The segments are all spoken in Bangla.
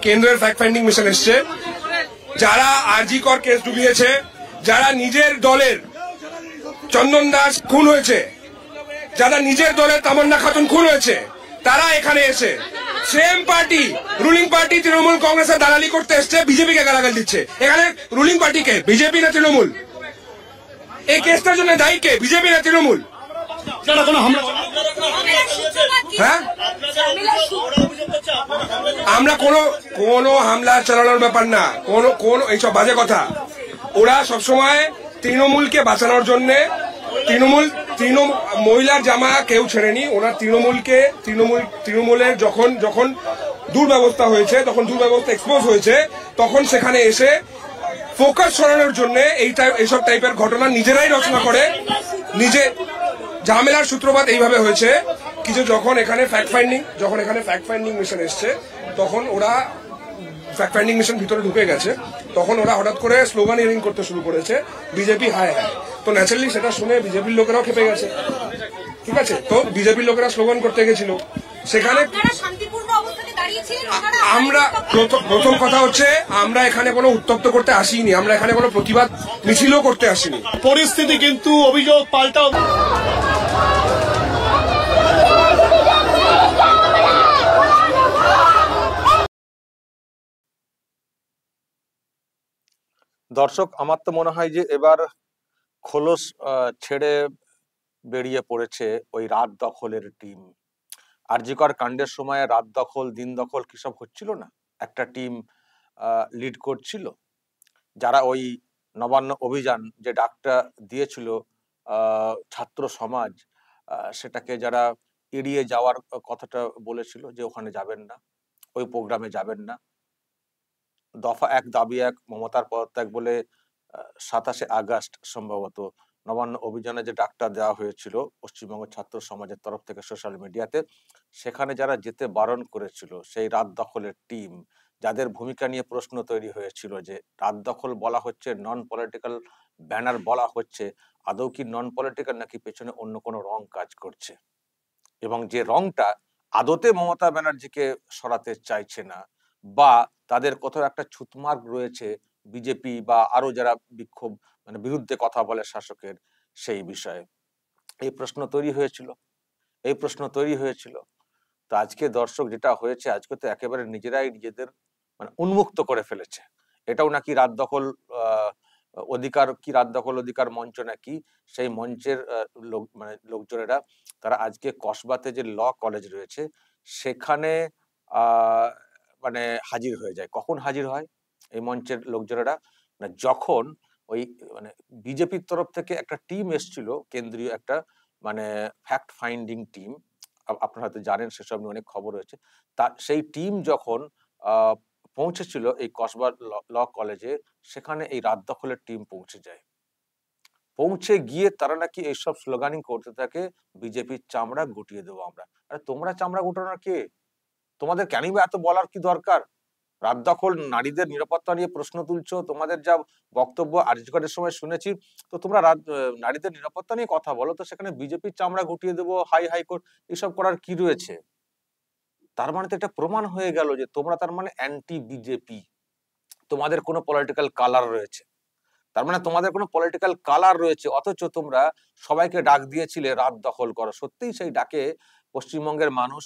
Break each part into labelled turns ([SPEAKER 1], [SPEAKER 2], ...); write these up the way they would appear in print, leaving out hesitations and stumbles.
[SPEAKER 1] কেন্দ্রের ফ্যাক্ট ফাইন্ডিং মিশন এসছে, যারা আরজি কর কেস ডুবিয়েছে, যারা নিজের দলের চন্দন দাস খুন হয়েছে, যারা নিজের দলের তামান্না খাতুন খুন হয়েছে, তারা এখানে এসে same party ruling party Trinamool কংগ্রেসের দালালি করতে এসছে, বিজেপিকে গালাগাল দিচ্ছে। এখানে রুলিং পার্টি কে? বিজেপি না তৃণমূল? এই কেসটার জন্য দায়ী কে? বিজেপি না তৃণমূল? হ্যাঁ, আমরা কোনো হামলা চালানোর ব্যাপার না, কোন এইসব বাজে কথা। ওরা সবসময় তৃণমূলকে বাঁচানোর জন্য মহিলার জামা কেউ ছেড়েনি। ওরা তৃণমূলের যখন দুর্ব্যবস্থা হয়েছে, তখন দুর্ব্যবস্থা এক্সপোজ হয়েছে, তখন সেখানে এসে ফোকাস সরানোর জন্য এইসব টাইপের ঘটনা নিজেরাই রচনা করে। নিজে ঝামেলার সূত্রপাত এইভাবে হয়েছে কিছু, যখন এখানে ফ্যাক্ট ফাইন্ডিং মিশন এসছে, তখন ওরা ফ্যাক্ট ফাইন্ডিং মিশন ভিতরে ঢুকে গেছে, তখন ওরা হঠাৎ করে স্লোগান হিয়ারিং করতে শুরু করেছে, বিজেপি হায় হায়। তো ন্যাচারালি সেটা শুনে বিজেপির লোকেরাও খেপে গেছে। ঠিক আছে, তো বিজেপির লোকেরা স্লোগান করতে গেছিল সেখানে। আমরা প্রথম কথা হচ্ছে, আমরা এখানে কোনো উত্তপ্ত করতে আসিনি, আমরা এখানে কোনো প্রতিবাদ মিছিলও করতে আসিনি।
[SPEAKER 2] পরিস্থিতি কিন্তু অভিযোগ পাল্টা।
[SPEAKER 3] দর্শক, আমার তো মনে হয় যে এবার খোলস ছেড়ে বেরিয়ে পড়েছে ওই রাত দখলের টিম। আরজিকর কাণ্ডের সময় রাত দখল, দিন দখল কিসব হচ্ছিল না, একটা টিম লিড করছিল। যারা ওই নবান্ন অভিযান যে ডাকটা দিয়েছিল ছাত্র সমাজ, সেটাকে যারা এড়িয়ে যাওয়ার কথাটা বলেছিল যে ওখানে যাবেন না, ওই প্রোগ্রামে যাবেন না, দফা 1 দাবি 1 মমতার পদত্যাগ বলে 27শে আগস্ট সম্ভবত নবান্ন অভিযানে যে ডাকটা দেওয়া হয়েছিল পশ্চিমবঙ্গ ছাত্র সমাজের তরফ থেকে সোশ্যাল মিডিয়াতে, সেখানে যারা যেতে বারণ করেছিল সেই রাত দখলের টিম, যাদের ভূমিকা নিয়ে প্রশ্ন তৈরি হয়েছিল যে রাত দখল বলা হচ্ছে, নন পলিটিক্যাল ব্যানার বলা হচ্ছে, আদৌ কি নন পলিটিক্যাল নাকি পেছনে অন্য কোনো রং কাজ করছে, এবং যে রংটা আদতে মমতা ব্যানার্জিকে সরাতে চাইছে না, বা তাদের কোথাও একটা ছুতমার্গ রয়েছে বিজেপি বা আরো যারা বিক্ষোভ বিরুদ্ধে কথা বলে শাসকের, সেই বিষয়ে এই প্রশ্ন তৈরি হয়েছিল। তো আজকে দর্শক যেটা হয়েছে, আজকে তো একেবারে নিজেরাই নিজেদের উন্মুক্ত করে ফেলেছে। এটাও নাকি রাত দখল অধিকার মঞ্চ নাকি, সেই মঞ্চের লোকজনেরা তারা আজকে কসবাতে যে ল কলেজ রয়েছে সেখানে হাজির হয়ে যায়। কখন হাজির হয় এই মঞ্চের লোকজনেরা? যখন ওই বিজেপির তরফ থেকে একটা টিম এসছিল, কেন্দ্রীয় একটা ফ্যাক্ট ফাইন্ডিং টিম, আপনারা হয়তো জানেন, সেসব নিয়ে অনেক খবর হয়েছে। সেই টিম যখন পৌঁছেছিল এই কসবা ল কলেজে, সেখানে এই রাত দখলের টিম পৌঁছে গিয়ে তারা নাকি এইসব স্লোগানিং করতে থাকে, বিজেপির চামড়া গুটিয়ে দেবো আমরা। আরে তোমরা চামড়া গুটানোর কে? তোমাদের কেনই বা এত বলার কি দরকার? রাত দখল, নারীদের নিরাপত্তা নিয়ে প্রশ্ন তুলছো, তোমাদের যা বক্তব্য আরজিকরের সময় শুনেছি, তো তোমরা নারীদের নিরাপত্তা নিয়ে কথা বলো, তো সেখানে বিজেপির চামড়া গুটিয়ে দেবো, হাই হাইকোর্ট, এসব করার কি রয়েছে? তার মানে তো এটা প্রমাণ হয়ে গেল যে তোমরা তার অ্যান্টি বিজেপি, তোমাদের কোনো পলিটিক্যাল কালার রয়েছে। তার মানে তোমাদের কোনো পলিটিক্যাল কালার রয়েছে, অথচ তোমরা সবাইকে ডাক দিয়েছিলে রাত দখল করো। সত্যিই সেই ডাকে পশ্চিমবঙ্গের মানুষ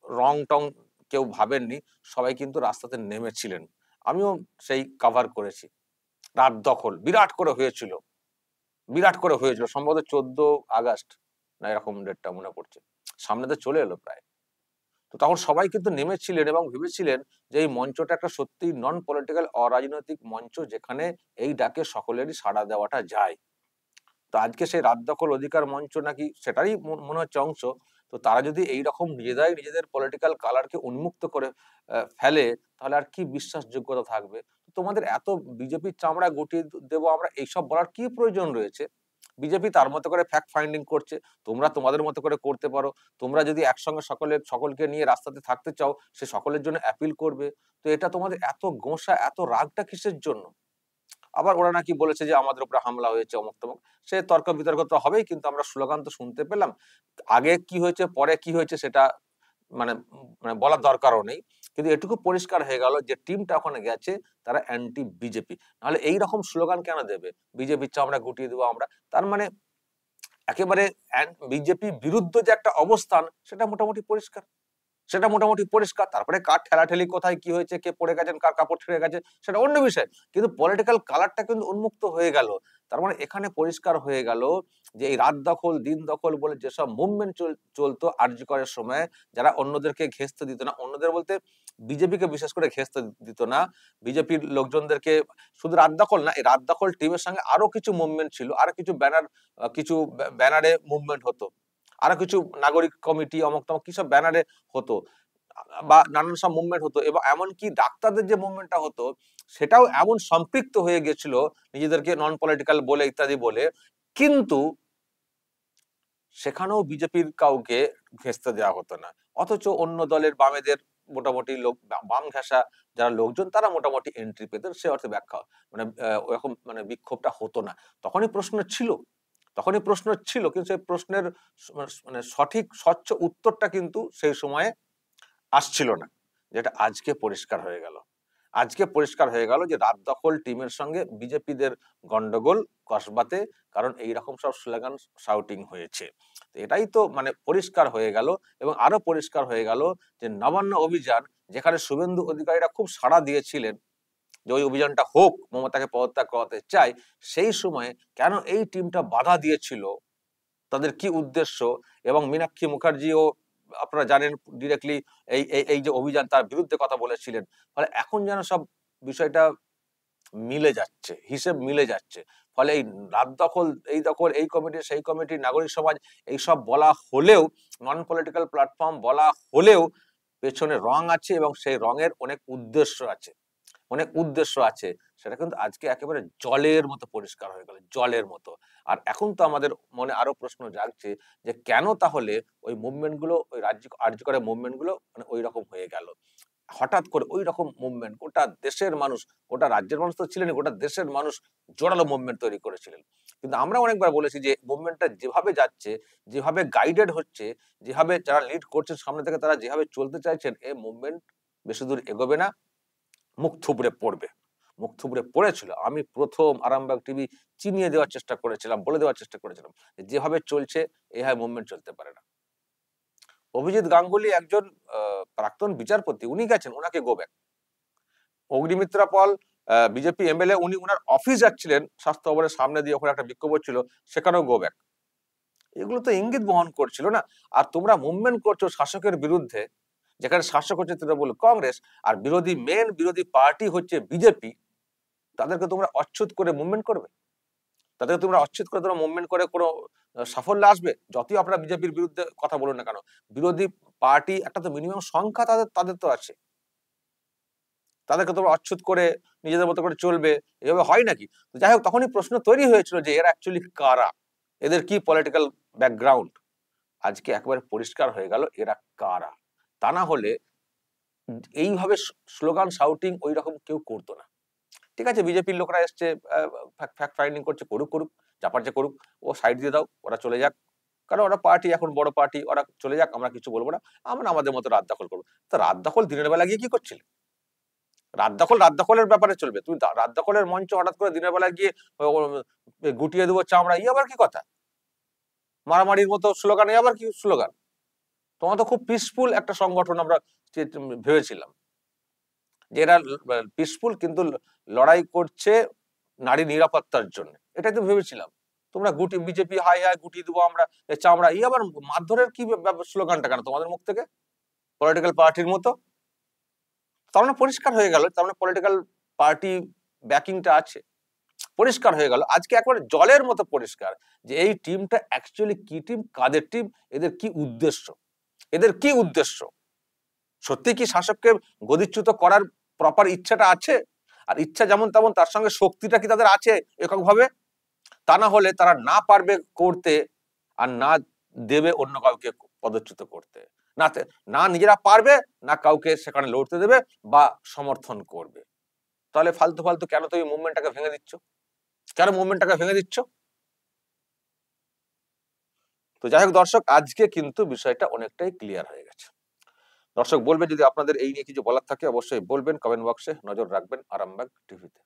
[SPEAKER 3] রং টং কেউ ভাবেননি, সবাই কিন্তু রাস্তাতে নেমেছিলেন। আমিও সেই কভার করেছি। রাত দখল বিরাট করে হয়েছিল সম্ভবত 14 আগস্ট না, এরকম ডেটটা মনে পড়ছে, সামনে তো চলে এলো প্রায়। তো তখন সবাই কিন্তু নেমেছিলেন এবং ভেবেছিলেন যে এই মঞ্চটা একটা সত্যি নন পলিটিক্যাল অরাজনৈতিক মঞ্চ, যেখানে এই ডাকে সকলেরই সাড়া দেওয়াটা যায়। তো আজকে সেই রাত দখল অধিকার মঞ্চ নাকি সেটারই মনে হচ্ছে অংশ। তো তারা যদি এইরকম নিজেদের পলিটিক্যাল কালারকে উন্মুক্ত করে ফেলে, তাহলে আর কি বিশ্বাসযোগ্যতা থাকবে? তোমাদের এত বিজেপির চামড়া গুটিয়ে দেবো আমরা, এইসব বলার কি প্রয়োজন রয়েছে? বিজেপি তার মতো করে ফ্যাক্ট ফাইন্ডিং করছে, তোমরা তোমাদের মতো করে করতে পারো। তোমরা যদি একসঙ্গে সকলকে নিয়ে রাস্তাতে থাকতে চাও, সে সকলের জন্য অ্যাপিল করবে। তো এটা তোমাদের এত গোঁসা, এত রাগটা কিসের জন্য? আবার ওরা নাকি বলেছে যে আমাদের উপরে হামলা হয়েছে, অমুক তমুক। সে তর্ক বিতর্ক তো হবেই, কিন্তু আমরা স্লোগান তো শুনতে পেলাম। আগে কি হয়েছে, পরে কি হয়েছে, সেটা বলার দরকারও নেই। কিন্তু এটুকু পরিষ্কার হয়ে গেল যে টিমটা ওখানে গেছে তারা অ্যান্টি বিজেপি। নাহলে এইরকম স্লোগান কেন দেবে, বিজেপির চামড়া গুটিয়ে দেবো আমরা? তার মানে একেবারে বিজেপি বিরুদ্ধ যে একটা অবস্থান সেটা মোটামুটি পরিষ্কার, সেটা মোটামুটি পরিষ্কার। তারপরে কার ঠেলাঠেলি কোথায় কি হয়েছে, কে পড়ে গেছেন, কার কাপড় ছিঁড়ে গেছে, সেটা অন্য বিষয়, কিন্তু পলিটিক্যাল কালারটা কিন্তু উন্মুক্ত হয়ে গেল। তার মানে এখানে পরিষ্কার হয়ে গেল যে এই রাত দখল দিন দখল বলে যেসব মুভমেন্ট চলতো আরজি করের সময়, যারা অন্যদেরকে ঘেঁচতে দিত না, অন্যদের বলতে বিজেপিকে বিশেষ করে ঘেঁচতে দিত না, বিজেপির লোকজনদেরকে, শুধু রাত দখল না, এই রাত দখল টিমের সঙ্গে আরো কিছু মুভমেন্ট ছিল, আরো কিছু ব্যানার, কিছু ব্যানারে মুভমেন্ট হতো, আরো কিছু নাগরিক কমিটি অমুক তমক কি সব ব্যানারে হতো, বা নানান সব মুভমেন্ট হতো, এবং এমনকি ডাক্তারদের যে মুভমেন্টটা হতো সেটাও এমন সম্পৃক্ত হয়ে গেছিল নিজেদেরকে নন পলিটিক্যাল বলে ইত্যাদি বলে, কিন্তু সেখানেও বিজেপির কাউকে ঘেঁচতে দেওয়া হতো না। অথচ অন্য দলের বামেদের মোটামুটি লোক, বাম ঘেঁষা যারা লোকজন, তারা মোটামুটি এন্ট্রি পেতেন, সে অর্থে ব্যাখ্যা মানে ওরকম মানে বিক্ষোভটা হতো না। তখনই প্রশ্ন ছিল, তখনই প্রশ্ন ছিল, কিন্তু সেই প্রশ্নের মানে সঠিক স্বচ্ছ উত্তরটা কিন্তু সেই সময়ে আসছিল না, যেটা আজকে পরিষ্কার হয়ে গেল। আজকে পরিষ্কার হয়ে গেল যে রাত দখল টিমের সঙ্গে বিজেপিদের গন্ডগোল কসবাতে, কারণ এইরকম সব স্লোগান শাউটিং হয়েছে। এটাই তো মানে পরিষ্কার হয়ে গেল। এবং আরো পরিষ্কার হয়ে গেল যে নবান্ন অভিযান, যেখানে শুভেন্দু অধিকারীরা খুব সাড়া দিয়েছিলেন যে ওই অভিযানটা হোক, মমতাকে পদত্যাগ করাতে চাই, সেই সময়ে কেন এই টিমটা বাধা দিয়েছিল, তাদের কি উদ্দেশ্য, এবং মীনাক্ষী মুখার্জিও আপনারা জানেন ডিরেক্টলি এই এই যে অভিযান তার বিরুদ্ধে কথা বলেছিলেন। ফলে এখন যেন সব বিষয়টা মিলে যাচ্ছে, হিসেব মিলে যাচ্ছে। ফলে এই রাত দখল, এই দখল, এই কমিটি, সেই কমিটি, নাগরিক সমাজ, এইসব বলা হলেও, নন পলিটিক্যাল প্ল্যাটফর্ম বলা হলেও, পেছনে রং আছে এবং সেই রঙের অনেক উদ্দেশ্য আছে, অনেক উদ্দেশ্য আছে। সেটা কিন্তু আজকে একেবারে জলের মতো পরিষ্কার হয়ে গেল, জলের মতো। আর এখন তো আমাদের মনে আরো প্রশ্ন জাগছে যে কেন তাহলে ওই মুভমেন্ট গুলো, ওই আরজি করে মুভমেন্ট গুলো মানে ওই রকম হয়ে গেল, হঠাৎ করে ওই রকম মুভমেন্ট, গোটা দেশের মানুষ, গোটা রাজ্যের মানুষ তো ছিলেন, গোটা দেশের মানুষ জোরালো মুভমেন্ট তৈরি করেছিলেন। কিন্তু আমরা অনেকবার বলেছি যে মুভমেন্টটা যেভাবে যাচ্ছে, যেভাবে গাইডেড হচ্ছে, যেভাবে যারা লিড করছেন সামনে থেকে, তারা যেভাবে চলতে চাইছেন, এই মুভমেন্ট বেশি দূর এগোবে না, মুখ থুবড়ে পড়বে। মুখ থুবড়ে পড়েছিল। আমি প্রথম আরামবাগ টিভি চিনিয়ে দেওয়ার চেষ্টা করেছিলাম, বলে দেওয়ার চেষ্টা করেছিলাম যেভাবে চলছে এইভাবে মুভমেন্ট চলতে পারে না। অভিজিৎ গাঙ্গুলি একজন প্রাক্তন বিচারপতি, উনি গেছেন, ওনাকে go back. Agnimitra Paul BJP MLA, উনি ওনার অফিস যাচ্ছিলেন, স্বাস্থ্য ভবনের সামনে দিয়ে ওখানে একটা বিক্ষোভ হচ্ছিল, সেখানেও গো ব্যাক। এগুলো তো ইঙ্গিত বহন করছিল না। আর তোমরা মুভমেন্ট করছো শাসকের বিরুদ্ধে, যেখানে শাসক হচ্ছে তৃণমূল কংগ্রেস, আর মেন বিরোধী পার্টি হচ্ছে বিজেপি, তাদেরকে তোমরা অচ্ছুত করে মুভমেন্ট করবে? তাদেরকে তোমরা অচ্ছুত করে তোমরা মুভমেন্ট করে কোনো সাফল্য আসবে? যতই আপনারা বিজেপির বিরুদ্ধে কথা বলুন না কেন, বিরোধী পার্টি একটা তো মিনিমাম সংখ্যা তাদের তাদের তো আছে, তাদেরকে তোমরা অচ্ছুত করে নিজেদের মতো করে চলবে, এভাবে হয় নাকি? তো যাই হোক, তখনই প্রশ্ন তৈরি হয়েছিল যে এরা অ্যাকচুয়ালি কারা, এদের কি পলিটিক্যাল ব্যাকগ্রাউন্ড। আজকে একেবারে পরিষ্কার হয়ে গেল এরা কারা। তা না হলে এইভাবে স্লোগান শাউটিং ওই রকম কেউ করতো না। ঠিক আছে, বিজেপির লোকরা এসছে, ফ্যাক্ট ফাইন্ডিং করছে, করুক করুক, চাপার যে করুক, ও সাইড দিয়ে দাও, ওরা চলে যাক, কারণ ওরা পার্টি, এখন বড় পার্টি, ওরা চলে যাক, আমরা কিছু বলবো না, আমরা আমাদের মতো রাত দখল করবো। তা রাত দখল দিনের বেলা গিয়ে কি করছিলে? রাত দখলের ব্যাপারে চলবে, তুমি রাত দখলের মঞ্চ হঠাৎ করে দিনের বেলা গিয়ে গুটিয়ে দেবো চামড়া, ই আবার কি কথা? মারামারির মতো স্লোগান, আবার কি স্লোগান? তোমার তো খুব পিসফুল একটা সংগঠন আমরা ভেবেছিলাম যে এরা পিসফুল, কিন্তু লড়াই করছে নারী নিরাপত্তার জন্য, এটাই তো ভেবেছিলাম। তোমরা বিজেপি হাই হাই গুটিয়ে দেবো আমরা চামড়া, ই আবার মারধরের কি স্লোগানটা কেন তোমাদের মুখ থেকে, পলিটিক্যাল পার্টির মতো? তার মানে পরিষ্কার হয়ে গেল, তার মানে পলিটিক্যাল পার্টি ব্যাকিংটা আছে, পরিষ্কার হয়ে গেল আজকে একবারে জলের মতো পরিষ্কার যে এই টিমটা অ্যাকচুয়ালি কি টিম, কাদের টিম, এদের কি উদ্দেশ্য, এদের কি উদ্দেশ্য। সত্যি কি শাসককে গদিচ্যুত করার প্রপার ইচ্ছাটা আছে? আর ইচ্ছা যেমন তেমন, তার সঙ্গে শক্তিটা কি তাদের আছে এককভাবে? তা না হলে তারা না পারবে করতে, আর না দেবে অন্য কাউকে পদচ্যুত করতে, না নিজেরা পারবে, না কাউকে সেখানে লড়তে দেবে বা সমর্থন করবে। তাহলে ফালতু ফালতু কেন তুমি মুভমেন্টটাকে ভেঙে দিচ্ছ? কেন মুভমেন্টটাকে ভেঙে দিচ্ছ? তো যাই হোক দর্শক, আজকে কিন্তু বিষয়টা অনেকটাই ক্লিয়ার হয়ে গেছে। দর্শক বলবেন যদি আপনাদের এই নিয়ে কিছু বলার থাকে অবশ্যই বলবেন, কমেন্ট বক্সে নজর রাখবেন আরামবাগ টিভিতে।